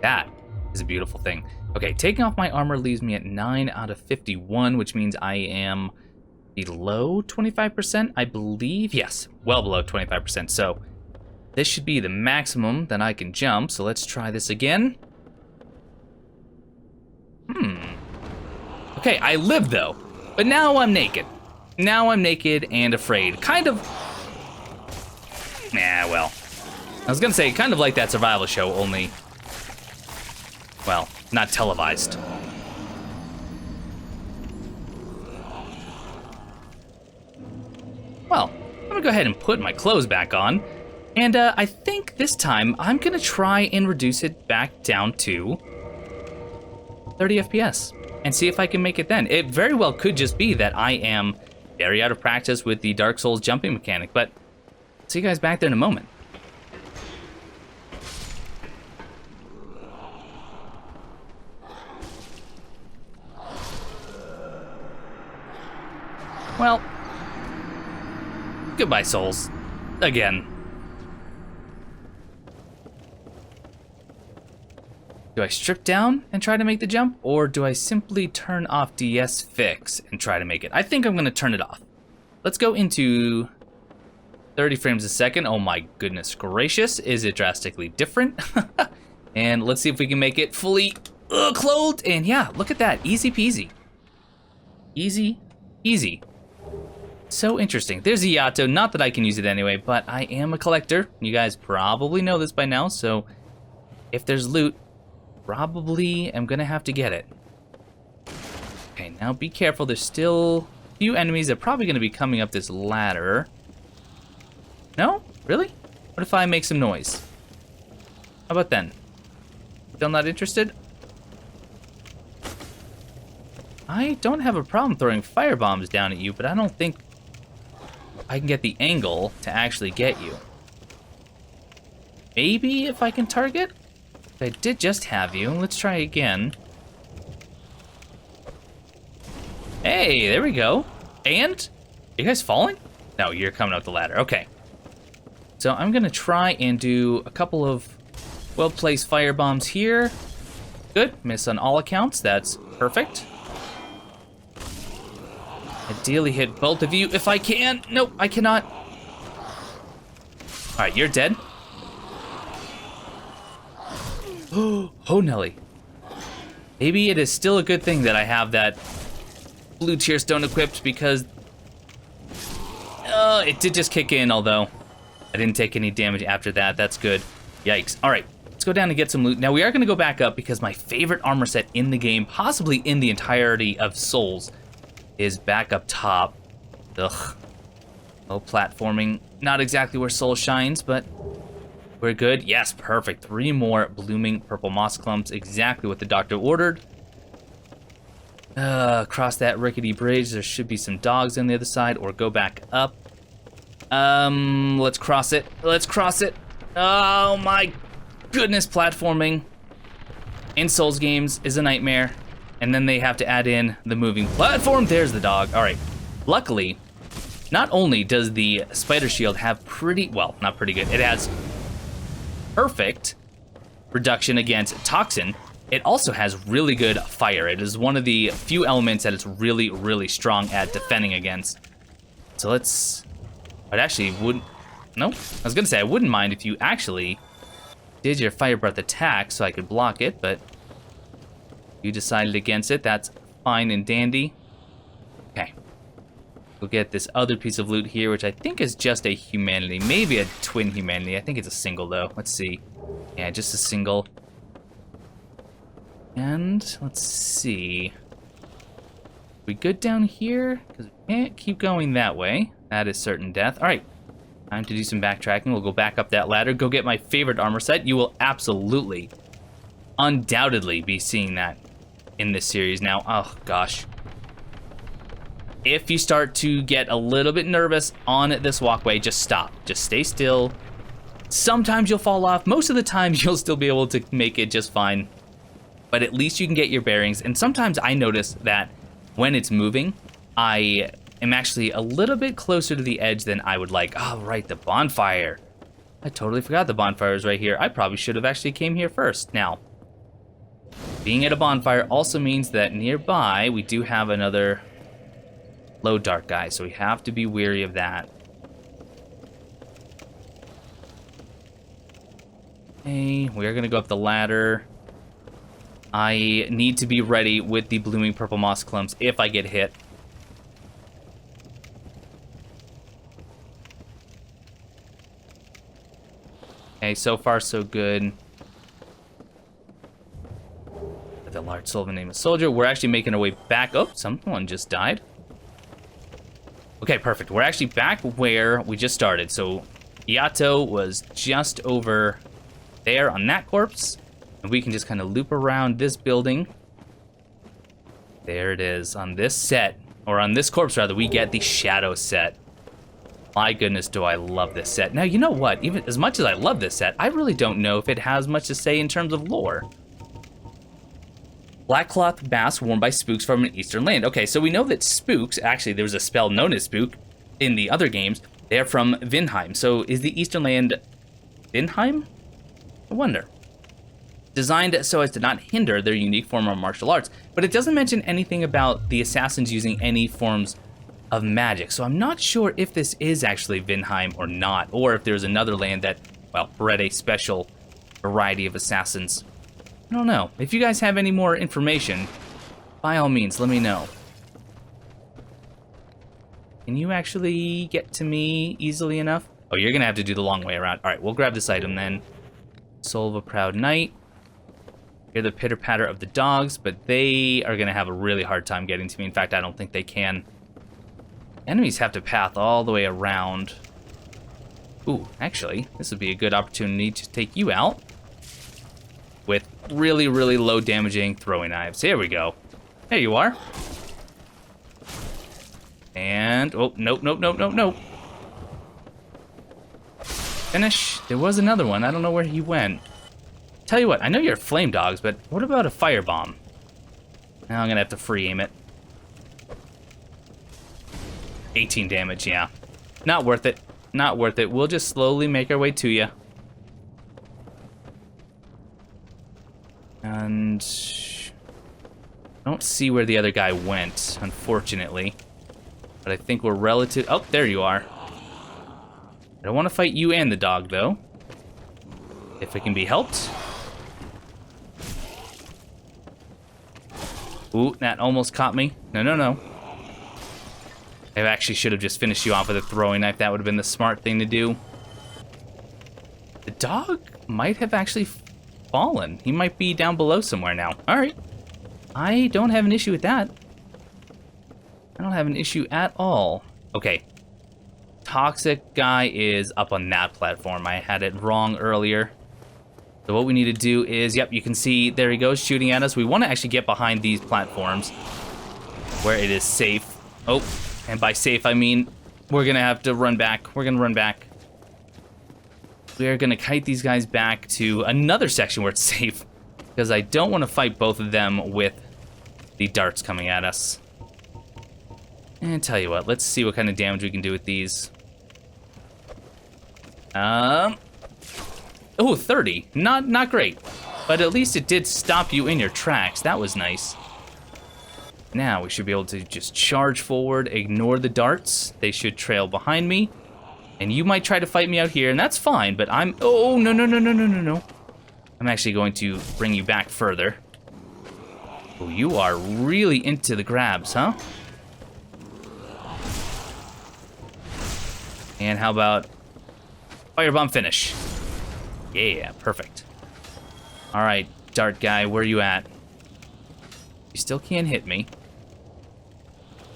That is a beautiful thing. Okay, taking off my armor leaves me at 9 out of 51, which means I am below 25%, I believe. Yes, well below 25%. So this should be the maximum that I can jump. So let's try this again. Okay, I live though, but now I'm naked. Now I'm naked and afraid. Kind of. Nah, well, I was gonna say kind of like that survival show, only, well, not televised. Well, I'm gonna go ahead and put my clothes back on, and I think this time I'm gonna try and reduce it back down to 30 FPS and see if I can make it then. It very well could just be that I am very out of practice with the Dark Souls jumping mechanic, but I'll see you guys back there in a moment. Well, goodbye, souls. Again. Do I strip down and try to make the jump, or do I simply turn off DS Fix and try to make it? I think I'm going to turn it off. Let's go into 30 frames a second. Oh my goodness gracious, is it drastically different? And let's see if we can make it fully clothed. And yeah, look at that, easy peasy. Easy, easy. So interesting. There's a Yato, not that I can use it anyway, but I am a collector. You guys probably know this by now, so if there's loot, probably am gonna have to get it. Okay, now be careful, there's still a few enemies that are probably gonna be coming up this ladder. No? Really? What if I make some noise? How about then? Still not interested? I don't have a problem throwing fire bombs down at you, but I don't think I can get the angle to actually get you. Maybe if I can target? I did just have you. Let's try again. Hey, there we go. And? Are you guys falling? No, you're coming up the ladder. Okay. So I'm gonna try and do a couple of well-placed fire bombs here. Good, miss on all accounts. That's perfect. Ideally hit both of you if I can. Nope, I cannot. All right, you're dead. Oh, Nelly. Maybe it is still a good thing that I have that blue tier stone equipped, because it did just kick in, although I didn't take any damage after that. That's good. Yikes. All right, let's go down and get some loot. Now we are gonna go back up because my favorite armor set in the game, possibly in the entirety of Souls, is back up top. Ugh. Oh, platforming. Not exactly where Soul shines, but we're good. Yes, perfect. 3 more blooming purple moss clumps. Exactly what the doctor ordered. Across that rickety bridge, there should be some dogs on the other side, or go back up. Let's cross it. Let's cross it. Oh my goodness, platforming in Souls games is a nightmare. And then they have to add in the moving platform. There's the dog. All right. Luckily, not only does the spider shield have well, not pretty good. It has perfect reduction against toxin. It also has really good fire. It is one of the few elements that it's really, really strong at defending against. So I actually wouldn't, no, I was gonna say I wouldn't mind if you actually did your fire breath attack so I could block it, but you decided against it. That's fine and dandy. Okay. We'll get this other piece of loot here, which I think is just a humanity. Maybe a twin humanity. I think it's a single, though. Let's see. Yeah, just a single. And let's see. We good down here? Because we can't keep going that way. That is certain death. All right. Time to do some backtracking. We'll go back up that ladder. Go get my favorite armor set. You will absolutely, undoubtedly be seeing that in this series now. Oh, gosh. If you start to get a little bit nervous on this walkway, just stop. Just stay still. Sometimes you'll fall off. Most of the time, you'll still be able to make it just fine. But at least you can get your bearings. And sometimes I notice that when it's moving, I am actually a little bit closer to the edge than I would like. Oh, right, the bonfire. I totally forgot the bonfire is right here. I probably should have actually came here first. Now, being at a bonfire also means that nearby we do have another low dark guy, so we have to be wary of that. Okay, we are gonna go up the ladder. I need to be ready with the blooming purple moss clumps if I get hit. Okay, so far so good. The large soul of the name of soldier. We're actually making our way back. Oh, someone just died. Okay, perfect. We're actually back where we just started. So Yato was just over there on that corpse. And we can just kind of loop around this building. There it is. On this set, or on this corpse rather, we get the shadow set. My goodness, do I love this set. Now, you know what? Even as much as I love this set, I really don't know if it has much to say in terms of lore. Black cloth masks worn by spooks from an eastern land. Okay, so we know that spooks, actually there was a spell known as spook in the other games. They're from Vinheim. So is the eastern land Vinheim? I wonder. Designed so as to not hinder their unique form of martial arts. But it doesn't mention anything about the assassins using any forms of magic. So I'm not sure if this is actually Vinheim or not, or if there's another land that, well, bred a special variety of assassins. I don't know. If you guys have any more information, by all means, let me know. Can you actually get to me easily enough? Oh, you're gonna have to do the long way around. All right, we'll grab this item then. Soul of a Proud Knight. Hear the pitter-patter of the dogs, but they are gonna have a really hard time getting to me. In fact, I don't think they can. Enemies have to path all the way around. Ooh, actually, this would be a good opportunity to take you out with really, really low damaging throwing knives. Here we go. There you are. And, oh, nope, nope, nope, nope, nope. Finish. There was another one. I don't know where he went. Tell you what, I know you're flame dogs, but what about a firebomb? Now I'm gonna have to free aim it. 18 damage, yeah. Not worth it. Not worth it. We'll just slowly make our way to you. And I don't see where the other guy went, unfortunately. But I think we're relative. Oh, there you are. I don't want to fight you and the dog, though. If it can be helped. Ooh, that almost caught me. No, no, no. I actually should have just finished you off with a throwing knife. That would have been the smart thing to do. The dog might have actually fallen. He might be down below somewhere now. All right. I don't have an issue with that. I don't have an issue at all. Okay. Toxic guy is up on that platform. I had it wrong earlier. So what we need to do is, yep, you can see, there he goes, shooting at us. We want to actually get behind these platforms where it is safe. Oh, and by safe, I mean we're going to have to run back. We're going to run back. We're going to kite these guys back to another section where it's safe, because I don't want to fight both of them with the darts coming at us. And tell you what, let's see what kind of damage we can do with these. Oh, 30. Not great. But at least it did stop you in your tracks. That was nice. Now we should be able to just charge forward, ignore the darts. They should trail behind me. And you might try to fight me out here, and that's fine, but I'm... Oh, no. I'm actually going to bring you back further. Oh, you are really into the grabs, huh? And how about firebomb finish? Yeah, perfect. All right, dart guy, where are you at? You still can't hit me.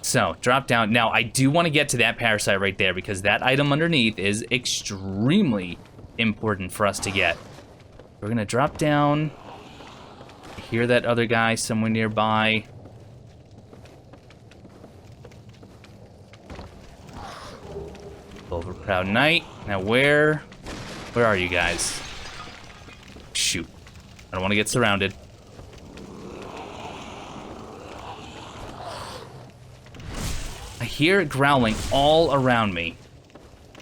So, drop down. Now, I do want to get to that parasite right there because that item underneath is extremely important for us to get. We're going to drop down. I hear that other guy somewhere nearby. Overproud Knight. Now, where are you guys? Shoot. I don't want to get surrounded. I hear it growling all around me.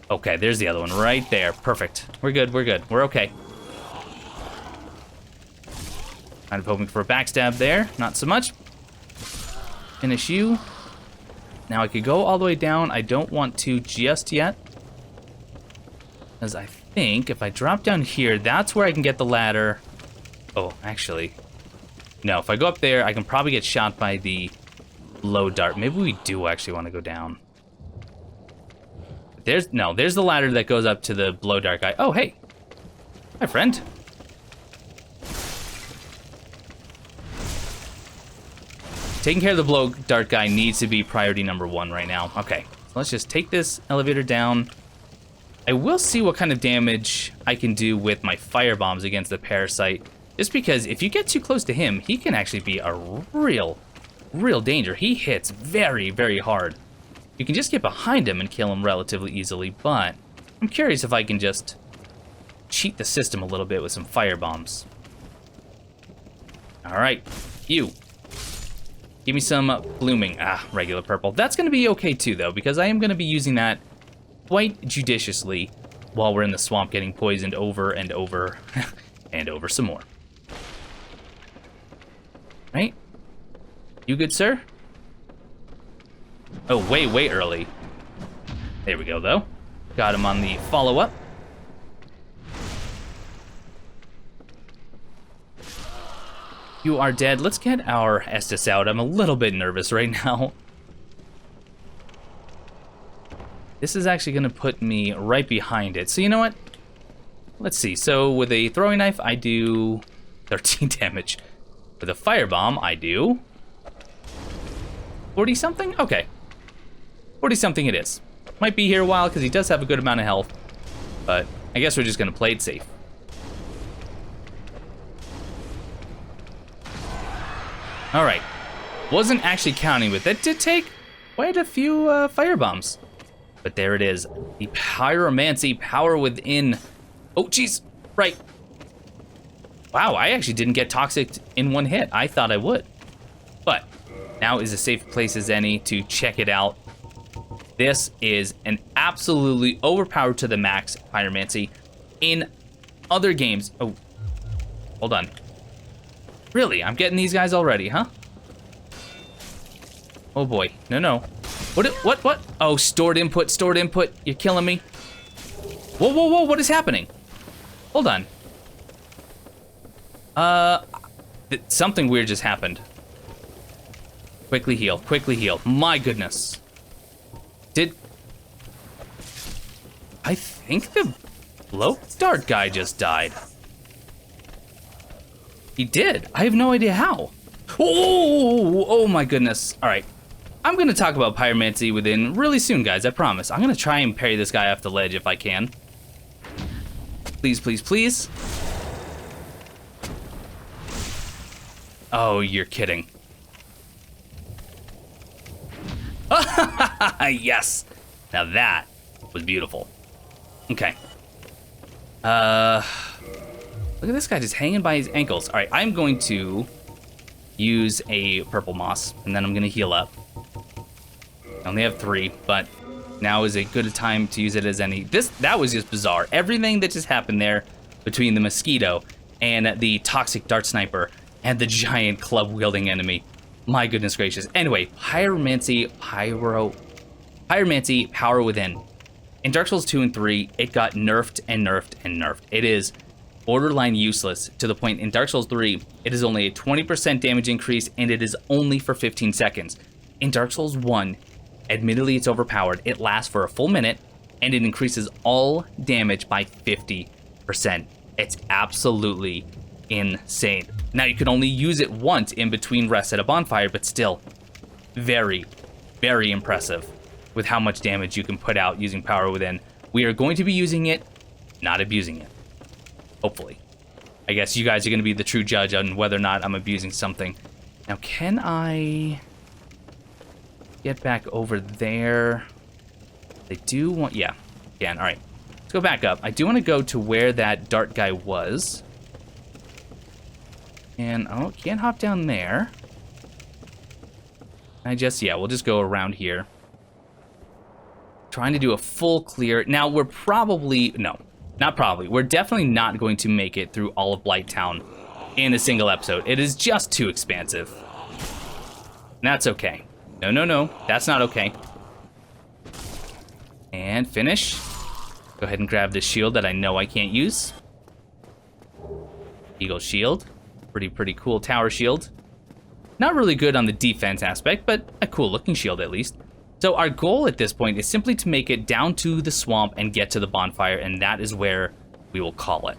Okay, there's the other one right there. Perfect. We're good, we're good. We're okay. Kind of hoping for a backstab there. Not so much. Finish you. Now I could go all the way down. I don't want to just yet. Because I think if I drop down here, that's where I can get the ladder. Oh, actually. No, if I go up there, I can probably get shot by the low dart. Maybe we do actually want to go down. There's the ladder that goes up to the blow dart guy. Oh, hey. Hi, friend. Taking care of the blow dart guy needs to be priority number 1 right now. Okay, so let's just take this elevator down. I will see what kind of damage I can do with my fire bombs against the parasite. Just because if you get too close to him, he can actually be a real danger. He hits very, very hard. You can just get behind him and kill him relatively easily, but I'm curious if I can just cheat the system a little bit with some fire bombs. All right, you. Give me some blooming. Regular purple. That's going to be okay too, though, because I am going to be using that quite judiciously while we're in the swamp getting poisoned over and over and over some more. Right? You good, sir? Oh, way early. There we go, though. Got him on the follow-up. You are dead. Let's get our Estus out. I'm a little bit nervous right now. This is actually going to put me right behind it. So you know what? Let's see. So with a throwing knife, I do 13 damage. With a firebomb, I do 40-something? Okay. 40-something it is. Might be here a while because he does have a good amount of health. But I guess we're just going to play it safe. Alright. Wasn't actually counting with it. Did take quite a few firebombs. But there it is. The pyromancy power within. Oh, jeez. Right. Wow, I actually didn't get toxic in one hit. I thought I would. But now is a safe place as any to check it out. This is an absolutely overpowered to the max pyromancy. In other games. Oh, hold on. Really? I'm getting these guys already, huh? Oh boy. No. What? Oh, stored input. You're killing me. Whoa, what is happening? Hold on. Something weird just happened. Quickly heal. My goodness. I think the blow dart guy just died. He did. I have no idea how. Oh my goodness. All right. I'm going to talk about pyromancy within really soon, guys, I promise. I'm going to try and parry this guy off the ledge if I can. Please, please, please. Oh, you're kidding. Yes. Now that was beautiful. Okay. Look at this guy just hanging by his ankles. All right, I'm going to use a purple moss, and then I'm going to heal up. I only have 3, but now is a good time to use it as any. That was just bizarre. Everything that just happened there between the mosquito and the toxic dart sniper and the giant club-wielding enemy. My goodness gracious. Anyway, pyromancy, power within. In Dark Souls 2 and 3, it got nerfed and nerfed and nerfed. It is borderline useless to the point in Dark Souls 3, it is only a 20% damage increase and it is only for 15 seconds. In Dark Souls 1, admittedly it's overpowered, it lasts for a full minute and it increases all damage by 50%. It's absolutely insane. Now you can only use it once in between rests at a bonfire, but still very, very impressive with how much damage you can put out using power within. We are going to be using it, not abusing it. Hopefully. I guess you guys are going to be the true judge on whether or not I'm abusing something. Now, can I get back over there? They do want, yeah, again, all right. Let's go back up. I do want to go to where that dart guy was. And, oh, can't hop down there. Yeah, we'll just go around here. Trying to do a full clear. Now, we're probably, no, not probably. We're definitely not going to make it through all of Blighttown in a single episode. It is just too expansive. And that's okay. No, no, no, that's not okay. And finish. Go ahead and grab this shield that I know I can't use. Eagle shield. Pretty cool tower shield. Not really good on the defense aspect, but a cool looking shield at least. So our goal at this point is simply to make it down to the swamp and get to the bonfire, and that is where we will call it.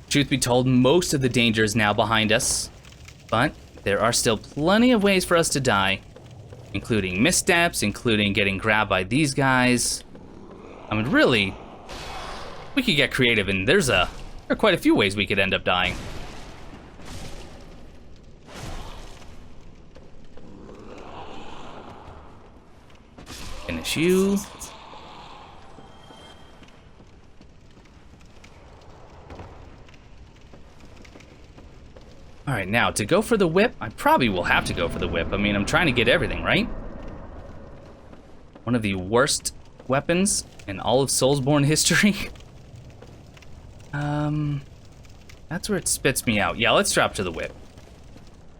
Truth be told, most of the danger is now behind us, but there are still plenty of ways for us to die. Including missteps, including getting grabbed by these guys. I mean, really, we could get creative, and there are quite a few ways we could end up dying. Finish you. All right, now, to go for the whip, I probably will have to go for the whip. I mean, I'm trying to get everything, right? One of the worst weapons in all of Soulsborne history. That's where it spits me out. Yeah, let's drop to the whip.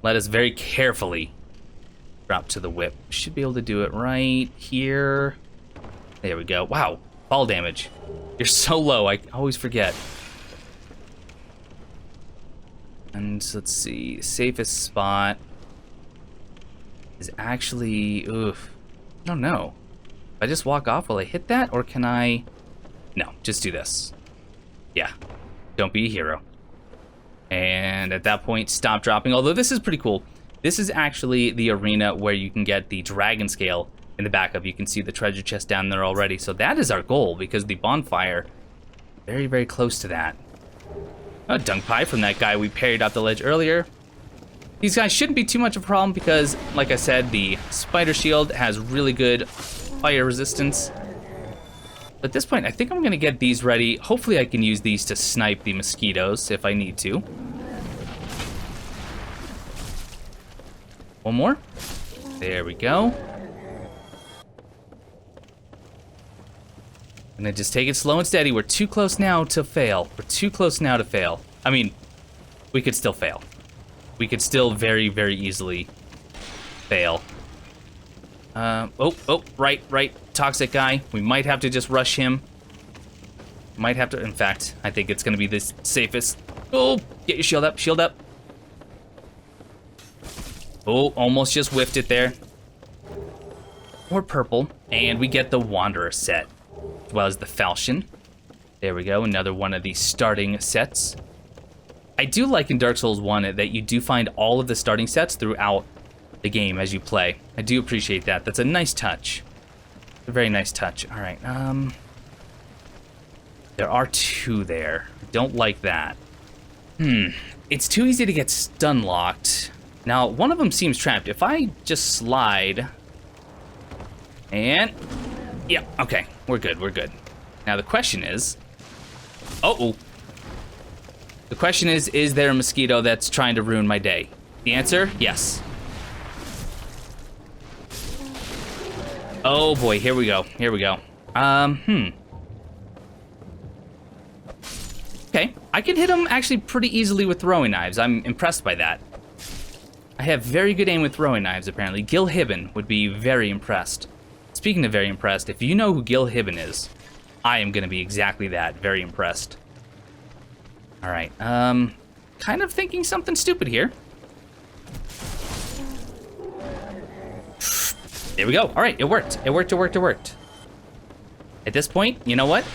Let us very carefully drop to the whip. Should be able to do it right here. There we go. Wow, fall damage. You're so low, I always forget. And let's see, safest spot is actually, oof, I don't know. If I just walk off, will I hit that, or can I? No, just do this. Yeah, don't be a hero. And at that point, stop dropping, although this is pretty cool. This is actually the arena where you can get the dragon scale in the backup. You can see the treasure chest down there already, so that is our goal, because the bonfire, very, very close to that. A dunk pie from that guy we parried off the ledge earlier. These guys shouldn't be too much of a problem because, like I said, the spider shield has really good fire resistance. But at this point, I think I'm gonna get these ready. Hopefully I can use these to snipe the mosquitoes if I need to. One more. There we go. I'm gonna just take it slow and steady. We're too close now to fail. We're too close now to fail. I mean, we could still fail. We could still very, very easily fail. Right. Toxic guy. We might have to just rush him. Might have to, in fact, I think it's gonna be the safest. Oh, get your shield up, shield up. Oh, almost just whiffed it there. Or purple. And we get the Wanderer set, as well as the Falchion. There we go, another one of these starting sets. I do like in Dark Souls 1 that you do find all of the starting sets throughout the game as you play. I do appreciate that. That's a nice touch. A very nice touch. All right, there are 2 there. I don't like that. It's too easy to get stun locked. Now, one of them seems trapped. If I just slide... And... Yeah, okay. We're good, we're good. Now, the question is... Uh-oh. The question is there a mosquito that's trying to ruin my day? The answer, yes. Oh boy, here we go, here we go. Okay, I can hit him actually pretty easily with throwing knives. I'm impressed by that. I have very good aim with throwing knives, apparently. Gil Hibben would be very impressed. Speaking of very impressed, if you know who Gil Hibben is, I am gonna be exactly that, very impressed. All right, kind of thinking something stupid here. There we go. All right, it worked. It worked, it worked, it worked. At this point, you know what?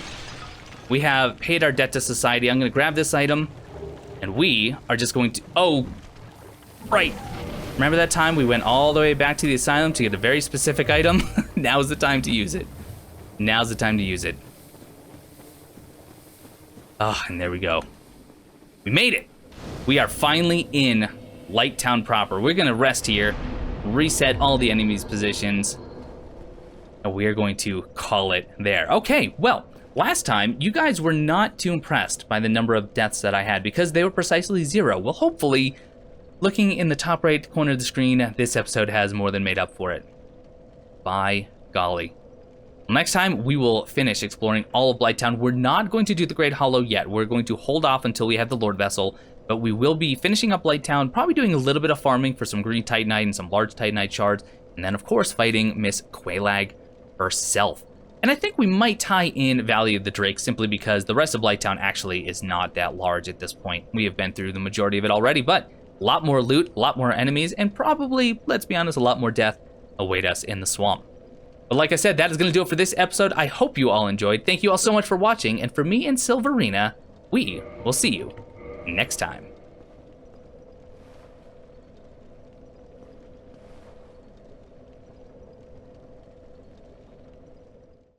We have paid our debt to society. I'm gonna grab this item, and we are just going to, oh, right. Remember that time we went all the way back to the asylum to get a very specific item? Now's the time to use it. Now's the time to use it. Ah, and there we go. We made it. We are finally in Blighttown proper. We're gonna rest here, reset all the enemies' positions, and we are going to call it there. Okay, well, last time you guys were not too impressed by the number of deaths that I had because they were precisely 0. Well, hopefully, looking in the top right corner of the screen, this episode has more than made up for it. By golly. Next time, we will finish exploring all of Blighttown. We're not going to do the Great Hollow yet. We're going to hold off until we have the Lord Vessel, but we will be finishing up Blighttown, probably doing a little bit of farming for some green Titanite and some large Titanite shards, and then, of course, fighting Miss Quelaag herself. And I think we might tie in Valley of the Drake simply because the rest of Blighttown actually is not that large at this point. We have been through the majority of it already, but a lot more loot, a lot more enemies, and probably, let's be honest, a lot more death await us in the swamp. But like I said, that is going to do it for this episode. I hope you all enjoyed. Thank you all so much for watching, and for me and Silverina, we will see you next time.